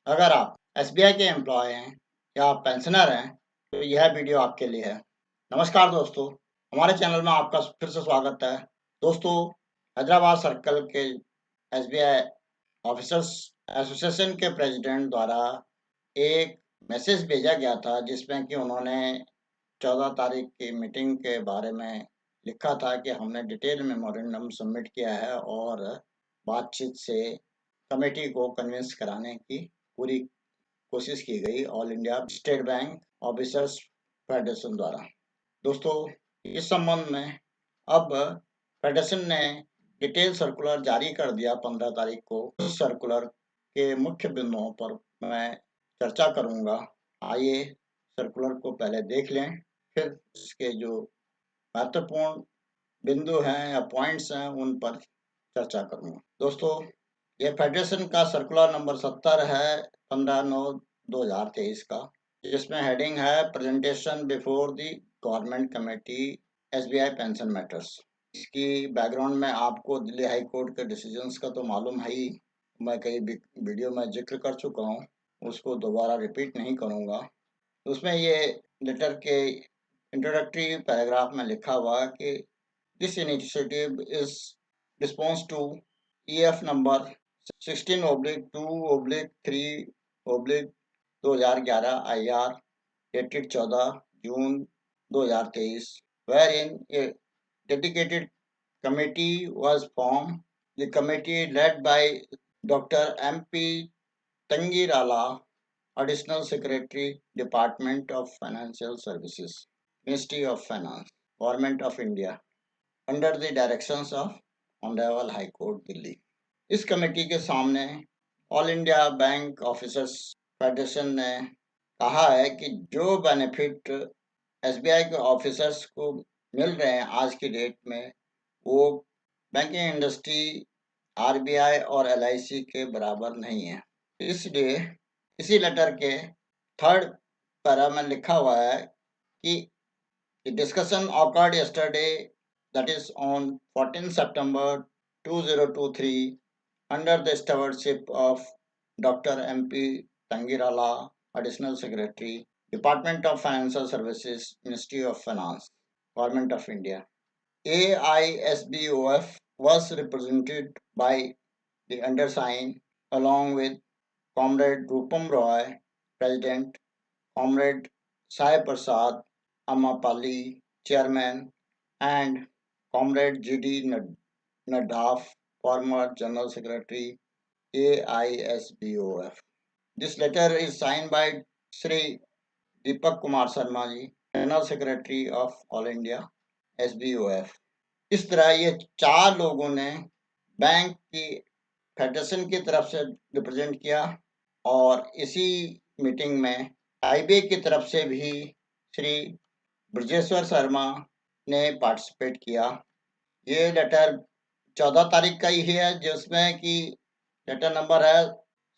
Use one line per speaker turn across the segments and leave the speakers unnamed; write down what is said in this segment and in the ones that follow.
अगर आप एसबीआई के एम्प्लॉय हैं या पेंशनर हैं तो यह वीडियो आपके लिए है। नमस्कार दोस्तों, हमारे चैनल में आपका फिर से स्वागत है। दोस्तों, हैदराबाद सर्कल के एसबीआई ऑफिसर्स एसोसिएशन के प्रेसिडेंट द्वारा एक मैसेज भेजा गया था जिसमें कि उन्होंने 14 तारीख की मीटिंग के बारे में लिखा था कि हमने डिटेल मेमोरेंडम सबमिट किया है और बातचीत से कमेटी को कन्विंस कराने की पूरी कोशिश की गई all India state bank officers federation द्वारा। दोस्तों, इस संबंध में अब फेडरेशन ने डिटेल सर्कुलर जारी कर दिया 15 तारीख को। उस सर्कुलर के मुख्य बिंदुओं पर मैं चर्चा करूंगा। आइए सर्कुलर को पहले देख लें, फिर इसके जो महत्वपूर्ण बिंदु हैं या पॉइंट्स हैं उन पर चर्चा करूंगा। दोस्तों, ये फेडरेशन का सर्कुलर नंबर 70 है 15/9/2023 का, जिसमें हेडिंग है presentation before the government committee SBI pension matters. इसकी बैकग्राउंड में आपको दिल्ली हाई कोर्ट के डिसीजंस का तो मालूम है ही, मैं कई वीडियो में जिक्र कर चुका हूँ, उसको दोबारा रिपीट नहीं करूँगा। उसमें ये लेटर के इंट्रोडक्टरी पैराग्राफ में लिखा हुआ है कि this initiative is response to EF number 16/2/3/2011 IR dated 14 June 2023, wherein a dedicated committee was formed. The committee led by Dr. M.P. Tangirala, Additional Secretary, Department of Financial Services, Ministry of Finance, Government of India, under the directions of Honorable High Court, Delhi. इस committee के सामने all India bank officers federation ने कहा है कि जो benefit SBI के officers को मिल रहे हैं आज की डेट में, वो बैंकिंग इंडस्ट्री, आरबीआई और एलआईसी के बराबर नहीं है। इसलिए इसी लेटर के थर्ड पैरा में लिखा हुआ है कि the discussion awkward yesterday, that is on 14 September 2023, under the stewardship of Dr. M.P. Tangirala, Additional Secretary, Department of Financial Services, Ministry of Finance, Government of India. AISBOF was represented by the undersigned along with Comrade Rupam Roy, President, Comrade Sai Prasad Amapali, Chairman, and Comrade G.D. Nadaf, former General Secretary, AISBOF. This letter is signed by Sri Deepak Kumar Sharma ji, General Secretary of All India SBOF. इस तरह ये चार लोगों ने bank की federation की तरफ से रिप्रेजेंट किया और इसी मीटिंग में आईबीए की तरफ से भी श्री ब्रजेश्वर शर्मा ने पार्टिसिपेट किया। ये लेटर 14 तारीख का ही है, जिसमें कि लेटर नंबर है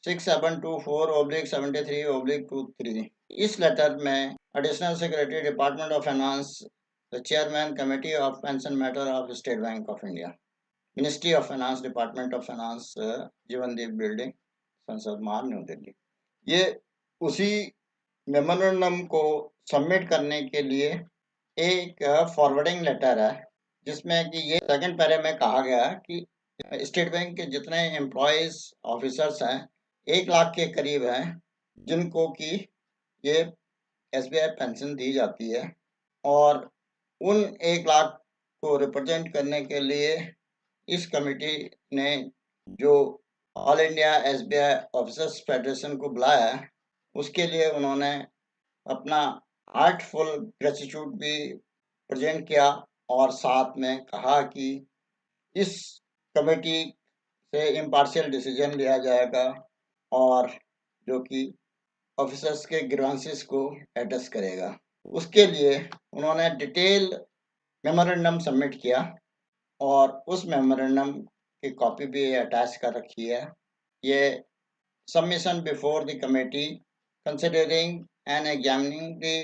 6724/73/23। इस लेटर में additional secretary department of finance, the chairman committee of pension matter of state bank of India, ministry of finance, department of finance, Jeevandeep building, संसद मार्ग, न्यू दिल्ली। ये उसी मेमोरेंडम को सबमिट करने के लिए एक फॉरवर्डिंग लेटर है, जिसमें कि ये सेकंड पैरे में कहा गया है कि स्टेट बैंक के जितने एम्प्लॉयज ऑफिसर्स हैं 1 लाख के करीब हैं, जिनको कि ये एसबीआई पेंशन दी जाती है, और उन 1 लाख को रिप्रेजेंट करने के लिए इस कमेटी ने जो all India SBI officers federation को बुलाया है, उसके लिए उन्होंने अपना हार्टफुल ग्रेटिट्यूड भी प्रेजेंट किया और साथ में कहा कि इस कमेटी से इम्पार्शियल डिसीजन लिया जाएगा और जो कि ऑफिसर्स के ग्रीवेंसेस को एड्रेस करेगा। उसके लिए उन्होंने डिटेल मेमोरेंडम सबमिट किया और उस मेमोरेंडम की कॉपी भी अटैच कर रखी है। ये submission before the committee considering and examining the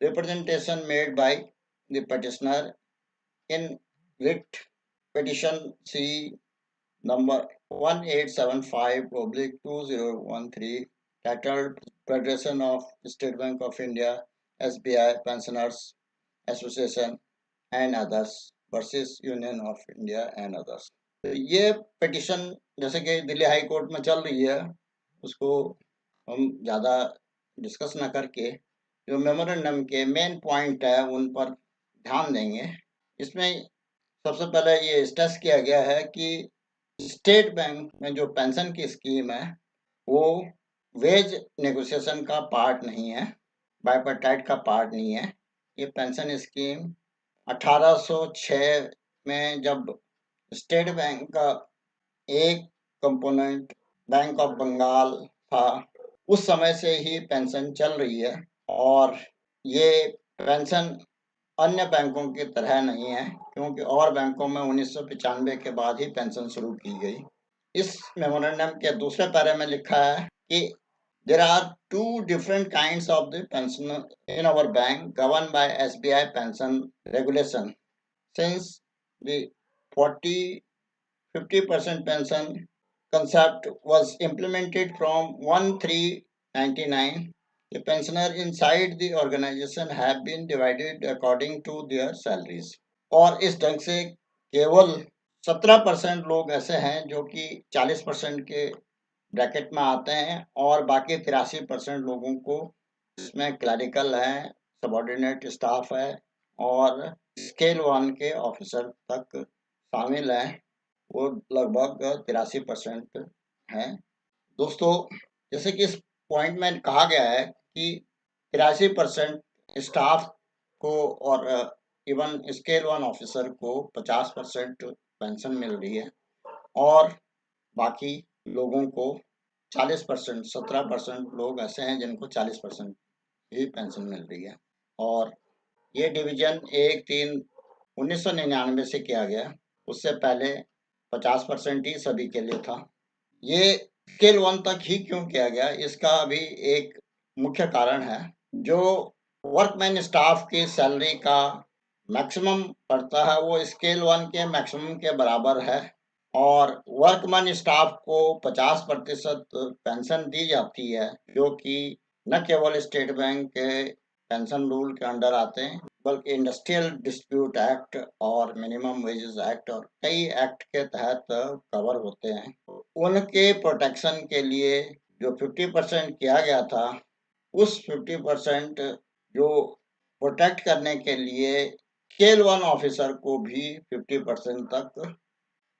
representation made by the petitioner in writ petition C number 1875/2013 titled Federation of State Bank of India, SBI, Pensioners Association and others versus Union of India and others. तो ये petition जैसे कि Delhi high court में चल रही है, उसको हम ज़्यादा डिस्कस ना करके जो मेमोरेंडम के मेन पॉइंट है उन पर ध्यान देंगे। इसमें सबसे पहले ये स्ट्रेस किया गया है कि स्टेट बैंक में जो पेंशन की स्कीम है वो वेज नेगोशिएशन का पार्ट नहीं है, बाइपार्टाइट का पार्ट नहीं है। ये पेंशन स्कीम 1806 में जब स्टेट बैंक का एक कंपोनेंट बैंक ऑफ बंगाल था, उस समय से ही पेंशन चल रही है और ये पेंशन अन्य बैंकों की तरह नहीं है, क्योंकि और बैंकों में 1995 के बाद ही पेंशन शुरू की गई। इस मेमोरेंडम के दूसरे पैरे में लिखा है कि there are two different kinds of the pension in our bank governed by SBI pension regulation. Since the 50% pension concept was implemented from 1/3/99, the pensioner inside the organization have been divided according to their salaries. और इस ढंग से केवल 17% लोग ऐसे हैं जो कि 40% के ब्रैकेट में आते हैं और बाकी 83% लोगों को इसमें क्लरिकल है, सबॉर्डिनेट स्टाफ है और स्केल 1 के ऑफिसर तक शामिल हैं। वो लगभग 83% हैं। दोस्तों, जैसे कि इस पॉइंट में कहा गया है कि 83% स्टाफ को और इवन स्केल 1 ऑफिसर को 50% पेंशन मिल रही है और बाकी लोगों को 40%, 17% लोग ऐसे हैं जिनको 40% ही पेंशन मिल रही है। और ये डिवीजन 1/3/1999 से किया गया, उससे पहले 50% ही सभी के लिए था। ये स्केल 1 तक ही क्यों किया गया, इसका अभी एक मुख्य कारण है। जो वर्कमैन स्टाफ की सैलरी का मैक्सिमम पड़ता है वो स्केल 1 के मैक्सिमम के बराबर है और वर्कमैन स्टाफ को 50% पेंशन दी जाती है, जो कि न केवल स्टेट बैंक के पेंशन रूल के अंडर आते हैं बल्कि इंडस्ट्रियल डिस्प्यूट एक्ट और मिनिमम वेजेस एक्ट और कई एक्ट के तहत कवर होते हैं। उनके प्रोटेक्शन के लिए जो 50% किया गया था, उस 50% जो प्रोटेक्ट करने के लिए स्केल 1 ऑफिसर को भी 50% तक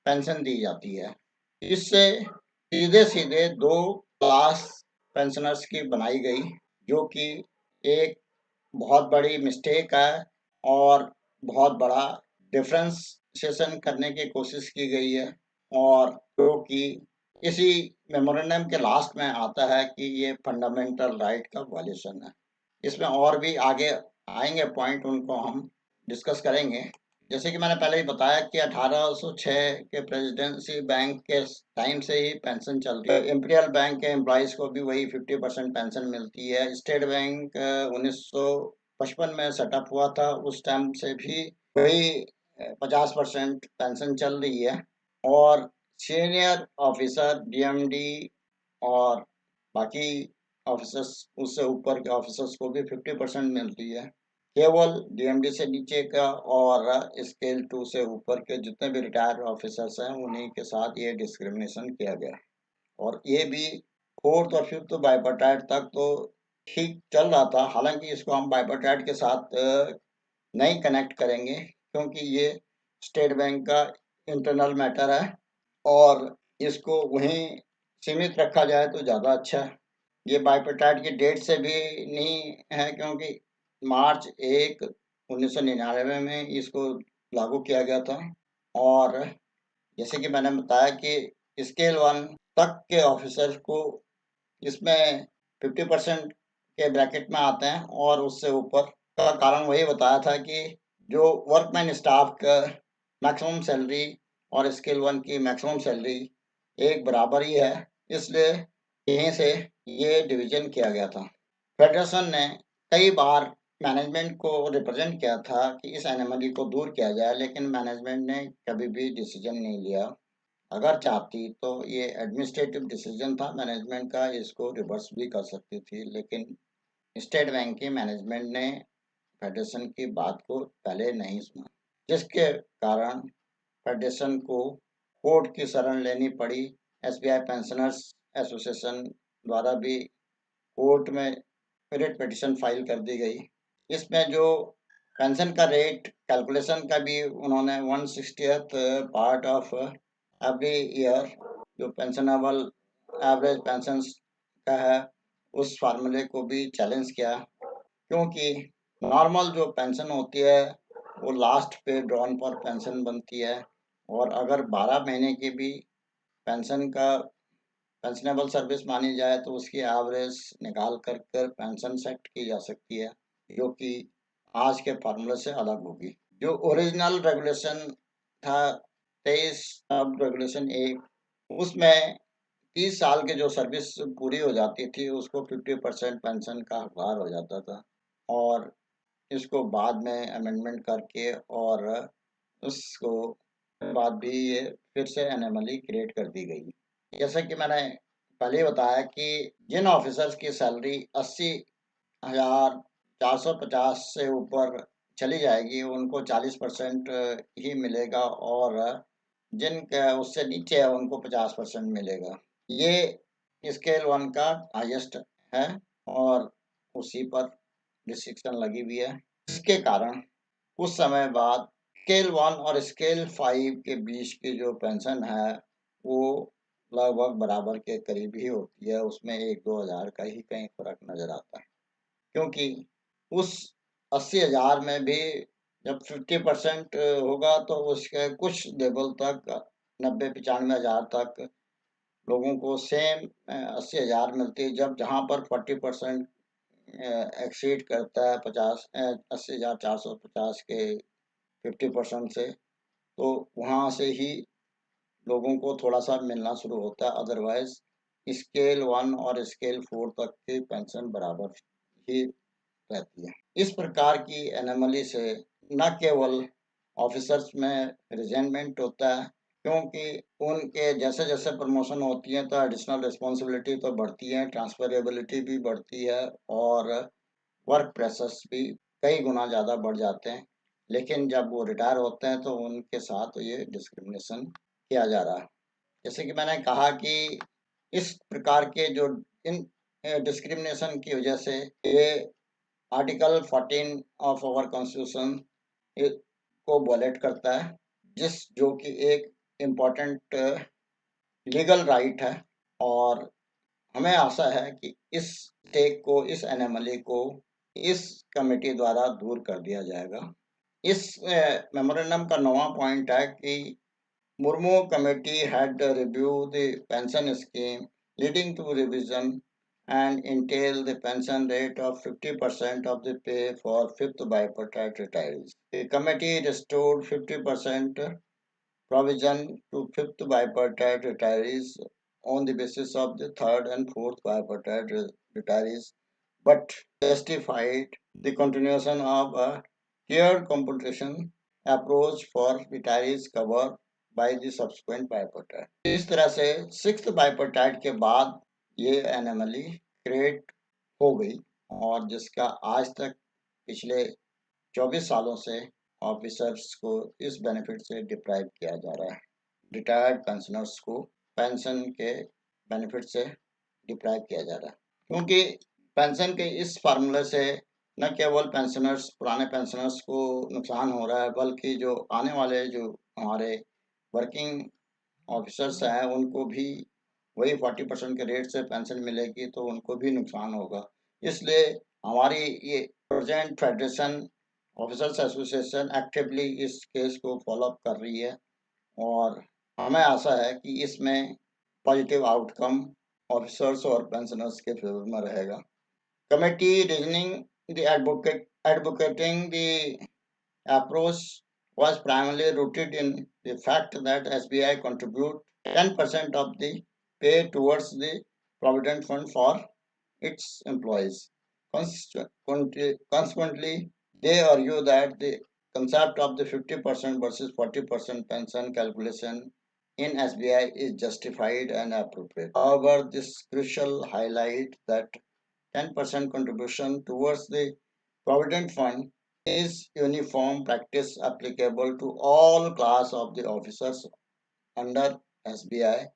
पेंशन दी जाती है। इससे सीधे-सीधे 2 क्लास पेंशनर्स की बनाई गई, जो कि एक बहुत बड़ी मिस्टेक है और बहुत बड़ा डिफरेंशिएशन करने की कोशिश की गई है और जो कि इसी मेमोरेंडम के लास्ट में आता है कि ये फंडामेंटल राइट का वायलेशन है। इसमें और भी आगे आएंगे पॉइंट, उनको हम डिस्कस करेंगे। जैसे कि मैंने पहले ही बताया कि 1806 के प्रेसिडेंसी बैंक के टाइम से ही पेंशन चल रही है। इंपीरियल बैंक के एम्प्लॉइज को भी वही 50% पेंशन मिलती है। स्टेट बैंक 1955 में सेटअप हुआ था, उस टाइम से भी वही 50% पेंशन चल रही है और सीनियर ऑफिसर, डीएमडी और बाकी ऑफिसर्स, उससे ऊपर के ऑफिसर्स को भी 50% मिलती है। केवल डीएमडी से नीचे का और स्केल 2 से ऊपर के जितने भी रिटायर्ड ऑफिसर्स हैं उन्हीं के साथ ये डिस्क्रिमिनेशन किया गया और ये भी 4th और 5th बाइपार्टाइट तक तो ठीक चल रहा था। हालांकि इसको हम बाइपार्टाइट के साथ नहीं कनेक्ट करेंगे क्योंकि ये स्टेट बैंक का इंटरनल मैटर है और इसको वहीं सीमित रखा जाए तो ज़्यादा अच्छा है। ये बाइपार्टाइट की डेट से भी नहीं है क्योंकि मार्च 1, 1999 में इसको लागू किया गया था और जैसे कि मैंने बताया कि स्केल 1 तक के ऑफिसर को इसमें 50% के ब्रैकेट में आते हैं और उससे ऊपर का कारण वही बताया था कि जो वर्कमैन स्टाफ का मैक्सिमम सैलरी और स्केल 1 की मैक्सिमम सैलरी एक बराबर ही है, इसलिए यहीं से ये डिवीजन किया गया था। फेडरेशन ने कई बार मैनेजमेंट को रिप्रेजेंट किया था कि इस एनोमली को दूर किया जाए, लेकिन मैनेजमेंट ने कभी भी डिसीजन नहीं लिया। अगर चाहती तो ये एडमिनिस्ट्रेटिव डिसीजन था मैनेजमेंट का, इसको रिवर्स भी कर सकती थी, लेकिन स्टेट बैंक की मैनेजमेंट ने फेडरेशन की बात को पहले नहीं सुना, जिसके कारण फेडरेशन को कोर्ट की शरण लेनी पड़ी। एसबीआई पेंशनर्स एसोसिएशन द्वारा भी कोर्ट में रिट पिटीशन फाइल कर दी गई। इसमें जो पेंशन का रेट कैलकुलेशन का भी उन्होंने 160th part of every year जो पेंशनेबल एवरेज पेंशन का है उस फार्मूले को भी चैलेंज किया, क्योंकि नॉर्मल जो पेंशन होती है वो लास्ट पे ड्रॉन पर पेंशन बनती है, और अगर 12 महीने की भी पेंशन का पेंशनेबल सर्विस मानी जाए तो उसकी एवरेज निकाल कर पेंशन सेट की जा सकती है, जो कि आज के फार्मूले से अलग होगी। जो ओरिजिनल रेगुलेशन था 23 अब रेगुलेशन 1, उसमें 30 साल के जो सर्विस पूरी हो जाती थी उसको 50% पेंशन का हकदार हो जाता था, और इसको बाद में अमेंडमेंट करके और उसको बाद भी ये फिर से एनएमएलई क्रिएट कर दी गई। जैसा कि मैंने पहले बताया कि जिन ऑफिसर्स की सैलरी 80,450 से ऊपर चली जाएगी उनको 40% ही मिलेगा, और जिनका उससे नीचे है उनको 50% मिलेगा। ये स्केल 1 का हाईएस्ट है और उसी पर रिस्ट्रिक्शन लगी हुई है। इसके कारण कुछ समय बाद स्केल 1 और स्केल 5 के बीच की जो पेंशन है वो लगभग बराबर के करीब ही होती है, उसमें 1-2 हज़ार का ही कहीं फ़र्क नज़र आता है। क्योंकि उस 80,000 में भी जब 50% होगा तो उसके कुछ लेवल तक 90-95 हज़ार तक लोगों को सेम 80,000 मिलती है, जब जहाँ पर 40% एक्सीड करता है 80,450 के 50% से, तो वहाँ से ही लोगों को थोड़ा-सा मिलना शुरू होता है, अदरवाइज़ स्केल 1 और स्केल 4 तक की पेंशन बराबर ही रहती है। इस प्रकार की एनोमली से न केवल ऑफिसर्स में रिज़ाइनमेंट होता है, क्योंकि उनके जैसे-जैसे प्रमोशन होती है तो एडिशनल रिस्पॉन्सिबिलिटी तो बढ़ती है, ट्रांसफरेबिलिटी भी बढ़ती है और वर्क प्रेशर्स भी कई गुना ज़्यादा बढ़ जाते हैं। लेकिन जब वो रिटायर होते हैं तो उनके साथ ये डिस्क्रिमिनेशन किया जा रहा है। जैसे कि मैंने कहा कि इस प्रकार के जो इन डिस्क्रिमिनेशन की वजह से ये आर्टिकल 14 ऑफ आवर कॉन्स्टिट्यूशन को वॉलेट करता है, जो कि एक इम्पोर्टेंट लीगल राइट है, और हमें आशा है कि इस टेक को, इस एनोमली को इस कमेटी द्वारा दूर कर दिया जाएगा। इस मेमोरेंडम का 9वां पॉइंट है कि Murmu committee had reviewed the pension scheme, leading to revision and entail the pension rate of 50% of the pay for fifth bipartite retirees. The committee restored 50% provision to fifth bipartite retirees on the basis of the third and fourth bipartite retirees, but justified the continuation of a tiered compensation approach for retirees covered by the subsequent bipartite. इस तरह से sixth bipartite के बाद ये anomaly create हो गई, और जिसका आज तक पिछले 24 सालों से ऑफिसर्स को इस बेनिफिट से डिप्राइव किया जा रहा है। रिटायर्ड पेंशनर्स को पेंशन के बेनिफिट से डिप्राइव किया जा रहा है, क्योंकि पेंशन के इस फार्मूले से न केवल पेंशनर्स, पुराने पेंशनर्स को नुकसान हो रहा है, बल्कि जो आने वाले जो हमारे वर्किंग ऑफिसर्स हैं उनको भी वही 40% के रेट से पेंशन मिलेगी, तो उनको भी नुकसान होगा। इसलिए हमारी ये present federation officers association actively इस केस को फॉलो अप कर रही है, और हमें आशा है कि इसमें पॉजिटिव आउटकम ऑफिसर्स और पेंशनर्स के फेवर में रहेगा। Committee reasoning the advocating the approach was primarily rooted in the fact that SBI contribute 10% of the pay towards the provident fund for its employees. Consequently, they argue that the concept of the 50% versus 40% pension calculation in SBI is justified and appropriate. However, this crucial highlight that 10% contribution towards the Provident Fund is uniform practice applicable to all class of the officers under SBI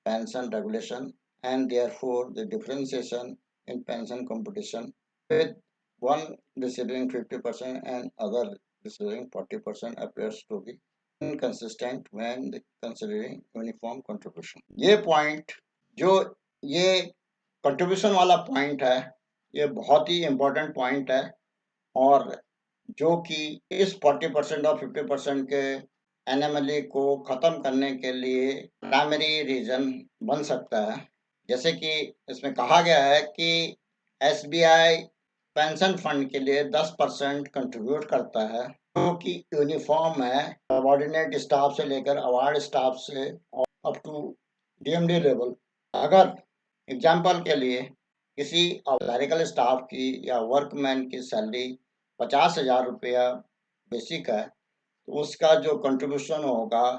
pension regulation, and therefore the differentiation in pension competition with one receiving 50% and other receiving 40% appears to be inconsistent when considering uniform contribution. ये point जो ये contribution वाला point है, ये बहुत ही important point है, और जो कि इस 40% और 50% के एनएमएलई को खत्म करने के लिए प्राइमरी रीजन बन सकता है। जैसे कि इसमें कहा गया है कि एसबीआई पेंशन फंड के लिए 10% कंट्रीब्यूट करता है, जो कि यूनिफॉर्म है सबॉर्डिनेट स्टाफ से लेकर अवार्ड स्टाफ से अप टू डीएमडी लेवल। अगर एग्जाम्पल के लिए किसी क्लरिकल स्टाफ की या वर्कमैन की सैलरी 50,000 रुपया बेसिक है, तो उसका जो कंट्रीब्यूशन होगा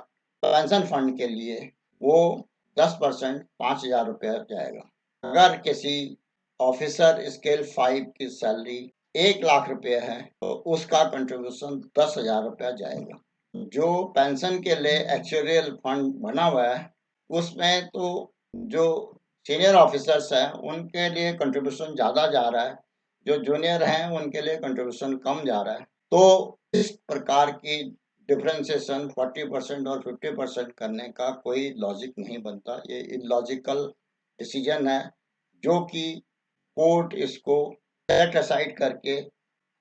पेंशन फंड के लिए वो 10% 5,000 रुपया जाएगा। अगर किसी ऑफिसर स्केल 5 की सैलरी 1,00,000 रुपये है, तो उसका कंट्रीब्यूशन 10,000 रुपया जाएगा। जो पेंशन के लिए एक्चुअरियल फंड बना हुआ है, उसमें तो जो सीनियर ऑफिसर्स हैं उनके लिए कंट्रीब्यूशन ज़्यादा जा रहा है, जो जूनियर हैं उनके लिए कंट्रीब्यूशन कम जा रहा है। तो इस प्रकार की डिफरेंशिएशन 40% और 50% करने का कोई लॉजिक नहीं बनता। ये इलॉजिकल डिसीजन है, जो कि कोर्ट इसको सेट असाइड करके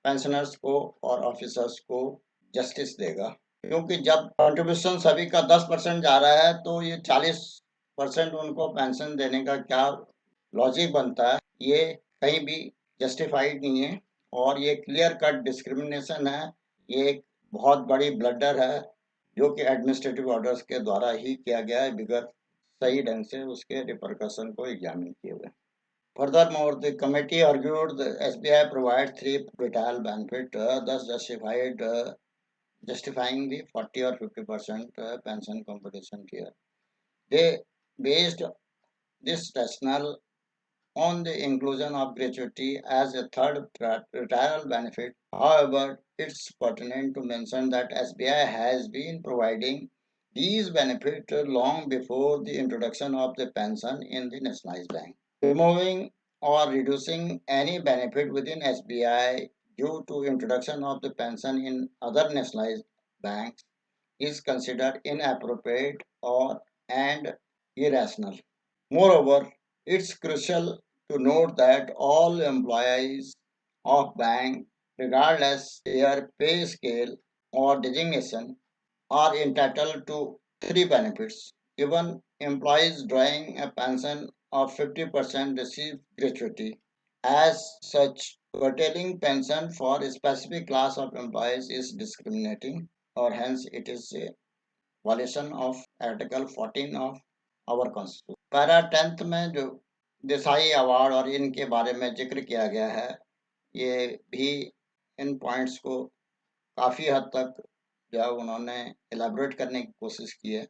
पेंशनर्स को और ऑफिसर्स को जस्टिस देगा, क्योंकि जब कंट्रीब्यूशन सभी का 10% जा रहा है, तो ये 40% उनको पेंशन देने का क्या लॉजिक बनता है, ये कहीं भी जस्टिफाइड नहीं है, और ये क्लियर कट डिस्क्रिमिनेशन है। ये एक बहुत बड़ी ब्लडर है, जो कि एडमिनिस्ट्रेटिव ऑर्डर्स के द्वारा ही किया गया है, बगैर सही ढंग से उसके रिपरकशन को एग्जामिन किए हुए। Furthermore, the committee argued the SBI provides three retiral benefit, thus justifying the 40 or 50% pension competition here. They based this rationale on the inclusion of gratuity as a third retiral benefit. However, it's pertinent to mention that SBI has been providing these benefits long before the introduction of the pension in the nationalized bank. Removing or reducing any benefit within SBI due to introduction of the pension in other nationalized banks is considered inappropriate or and irrational. Moreover, it's crucial to note that all employees of bank, regardless their pay scale or designation, are entitled to three benefits. Even employees drawing a pension of 50% receive gratuity. As such, curtailing pension for a specific class of employees is discriminating, or hence it is a violation of Article 14 of our Constitution. Para 10th में जो Desai award और इनके बारे में जिक्र किया गया है, ये भी इन पॉइंट्स को काफ़ी हद तक जो है उन्होंने एलाबोरेट करने की कोशिश की है,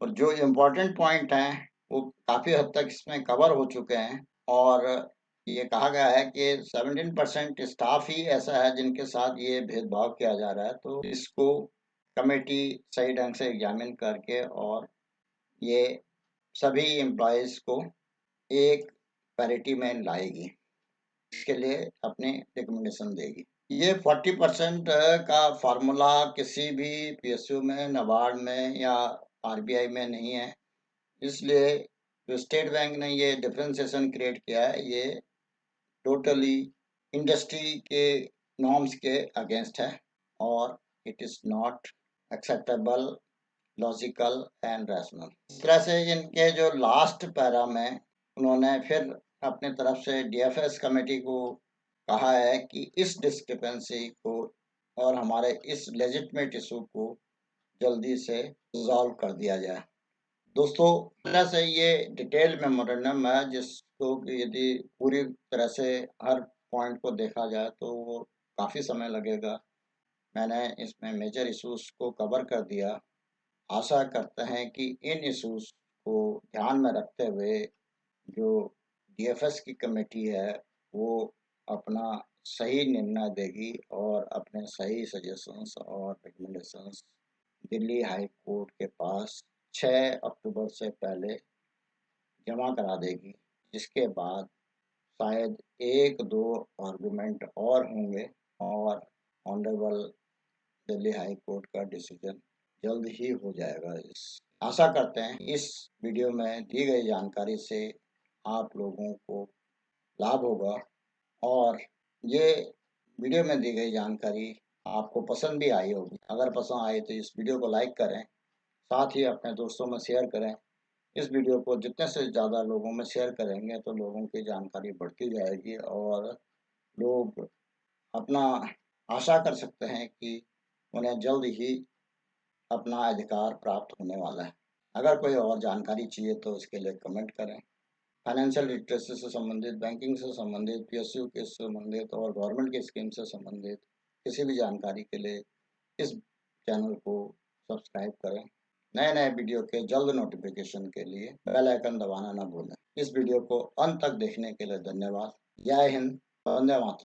और जो इम्पोर्टेंट पॉइंट हैं वो काफ़ी हद तक इसमें कवर हो चुके हैं। और ये कहा गया है कि 17% स्टाफ ही ऐसा है जिनके साथ ये भेदभाव किया जा रहा है, तो इसको कमेटी सही ढंग से एग्जामिन करके और ये सभी एम्प्लॉयज़ को एक पैरिटी में लाएगी, इसके लिए अपनी रिकमेंडेशन देगी। ये 40% का फार्मूला किसी भी पीएसयू में, नाबार्ड में या आरबीआई में नहीं है, इसलिए जो स्टेट बैंक ने ये डिफरेंशिएशन क्रिएट किया है, ये टोटली इंडस्ट्री के नॉर्म्स के अगेंस्ट है, और it is not acceptable, logical and rational. इस तरह से इनके जो लास्ट पैरा में उन्होंने फिर अपने तरफ से डीएफएस कमेटी को कहा है कि इस डिस्क्रिपेंसी को और हमारे इस लेजिटमेट इशू को जल्दी से रिजॉल्व कर दिया जाए। दोस्तों, तरह से ये डिटेल मेमोरेंडम है, जिसको कि यदि पूरी तरह से हर पॉइंट को देखा जाए तो वो काफ़ी समय लगेगा। मैंने इसमें मेजर इश्यूज को कवर कर दिया, आशा करते हैं कि इन इश्यूज को ध्यान में रखते हुए जो डीएफएस की कमेटी है वो अपना सही निर्णय देगी और अपने सही सजेशंस और रिकमेंडेशंस दिल्ली हाई कोर्ट के पास 6 अक्टूबर से पहले जमा करा देगी, जिसके बाद शायद एक दो आर्गुमेंट और होंगे और ऑनरेबल दिल्ली हाई कोर्ट का डिसीजन जल्द ही हो जाएगा। इस आशा करते हैं इस वीडियो में दी गई जानकारी से आप लोगों को लाभ होगा और ये वीडियो में दी गई जानकारी आपको पसंद भी आई होगी। अगर पसंद आई तो इस वीडियो को लाइक करें, साथ ही अपने दोस्तों में शेयर करें। इस वीडियो को जितने से ज़्यादा लोगों में शेयर करेंगे तो लोगों की जानकारी बढ़ती जाएगी और लोग अपना आशा कर सकते हैं कि उन्हें जल्द ही अपना अधिकार प्राप्त होने वाला है। अगर कोई और जानकारी चाहिए तो इसके लिए कमेंट करें। फाइनेंशियल लिटरेसी से संबंधित, बैंकिंग से संबंधित, पीएसयू के संबंधित और गवर्नमेंट की स्कीम से संबंधित किसी भी जानकारी के लिए इस चैनल को सब्सक्राइब करें। नए नए वीडियो के जल्द नोटिफिकेशन के लिए बेल आइकन दबाना न भूलें। इस वीडियो को अंत तक देखने के लिए धन्यवाद। जय हिंद, वंदे मातरम।